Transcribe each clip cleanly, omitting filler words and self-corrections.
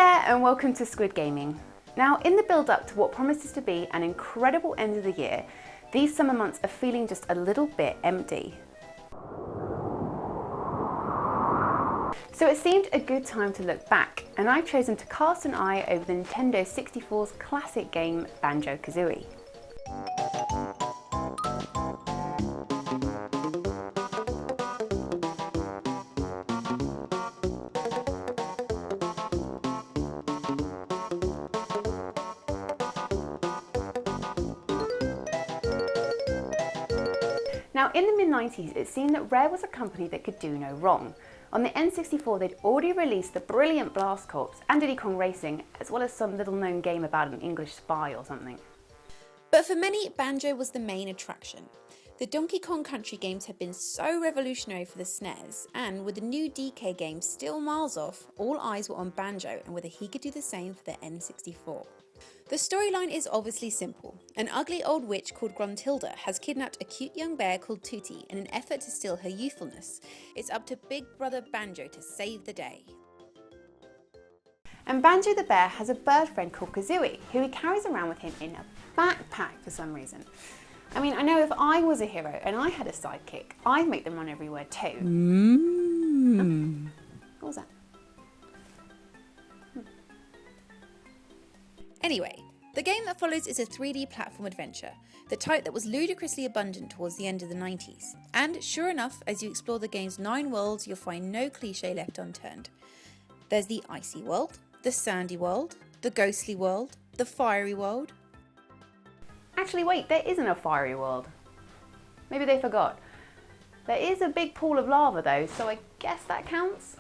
there and welcome to Squid Gaming. Now in the build up to what promises to be an incredible end of the year, these summer months are feeling just a little bit empty. So it seemed a good time to look back, and I've chosen to cast an eye over the Nintendo 64's classic game Banjo Kazooie. Now in the mid-90s it seemed that Rare was a company that could do no wrong. On the N64 they'd already released the brilliant Blast Corps and Diddy Kong Racing, as well as some little known game about an English spy or something. But for many, Banjo was the main attraction. The Donkey Kong Country games had been so revolutionary for the SNES, and with the new DK game still miles off, all eyes were on Banjo and whether he could do the same for the N64. The storyline is obviously simple. An ugly old witch called Gruntilda has kidnapped a cute young bear called Tooty in an effort to steal her youthfulness. It's up to Big Brother Banjo to save the day. And Banjo the bear has a bird friend called Kazooie, who he carries around with him in a backpack for some reason. I mean, I know if I was a hero and I had a sidekick, I'd make them run everywhere too. What was that? Anyway, the game that follows is a 3D platform adventure, the type that was ludicrously abundant towards the end of the 90s. And sure enough, as you explore the game's 9 worlds, you'll find no cliché left unturned. There's the icy world, the sandy world, the ghostly world, the fiery world. Actually wait, there isn't a fiery world. Maybe they forgot. There is a big pool of lava though, so I guess that counts?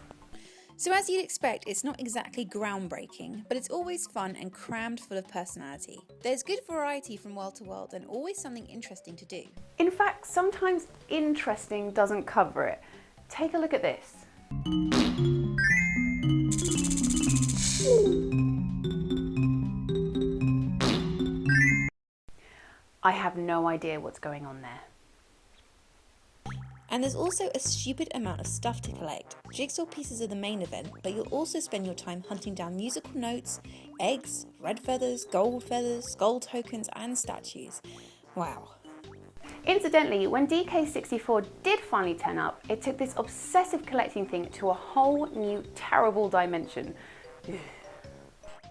So as you'd expect, it's not exactly groundbreaking, but it's always fun and crammed full of personality. There's good variety from world to world and always something interesting to do. In fact, sometimes interesting doesn't cover it. Take a look at this. I have no idea what's going on there. And there's also a stupid amount of stuff to collect. Jigsaw pieces are the main event, but you'll also spend your time hunting down musical notes, eggs, red feathers, skull tokens and statues. Wow. Incidentally, when DK64 did finally turn up, it took this obsessive collecting thing to a whole new terrible dimension.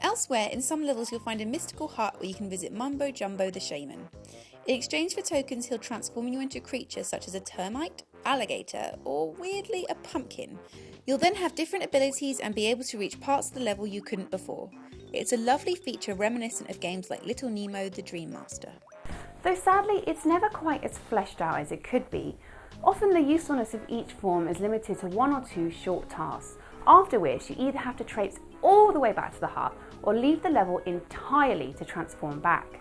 Elsewhere, in some levels you'll find a mystical hut where you can visit Mumbo Jumbo the Shaman. In exchange for tokens, he'll transform you into a creature such as a termite, alligator, or weirdly a pumpkin. You'll then have different abilities and be able to reach parts of the level you couldn't before. It's a lovely feature reminiscent of games like Little Nemo the Dream Master. Though sadly, it's never quite as fleshed out as it could be. Often the usefulness of each form is limited to 1 or 2 short tasks, after which you either have to traipse all the way back to the hut or leave the level entirely to transform back.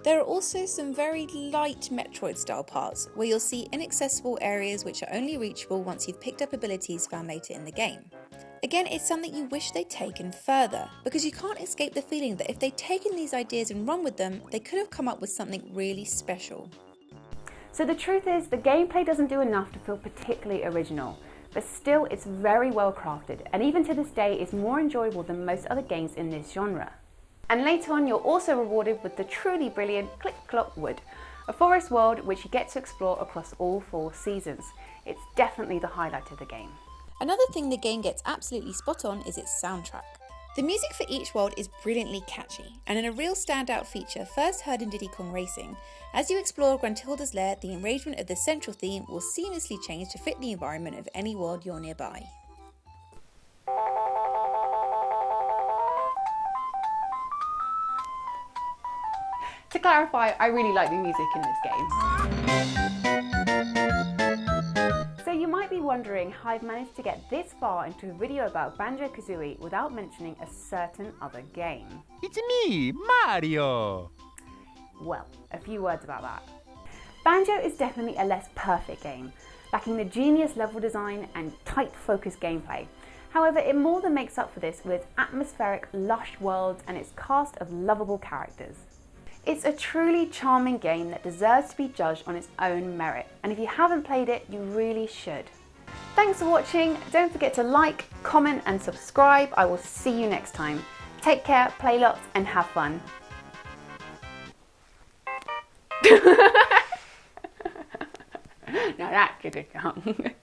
There are also some very light Metroid-style parts, where you'll see inaccessible areas which are only reachable once you've picked up abilities found later in the game. Again, it's something you wish they'd taken further, because you can't escape the feeling that if they'd taken these ideas and run with them, they could have come up with something really special. So the truth is, the gameplay doesn't do enough to feel particularly original, but still it's very well crafted, and even to this day is more enjoyable than most other games in this genre. And later on you're also rewarded with the truly brilliant Click Clock Wood, a forest world which you get to explore across all 4 seasons. It's definitely the highlight of the game. Another thing the game gets absolutely spot on is its soundtrack. The music for each world is brilliantly catchy, and in a real standout feature first heard in Diddy Kong Racing, as you explore Gruntilda's lair, the arrangement of the central theme will seamlessly change to fit the environment of any world you're nearby. To clarify, I really like the music in this game. So you might be wondering how I've managed to get this far into a video about Banjo Kazooie without mentioning a certain other game. It's me, Mario! Well, a few words about that. Banjo is definitely a less perfect game, lacking the genius level design and tight focused gameplay. However, it more than makes up for this with atmospheric, lush worlds and its cast of lovable characters. It's a truly charming game that deserves to be judged on its own merit, and if you haven't played it, you really should. Thanks for watching. Don't forget to like, comment and subscribe. I will see you next time. Take care, play lots and have fun. Now that's a good song.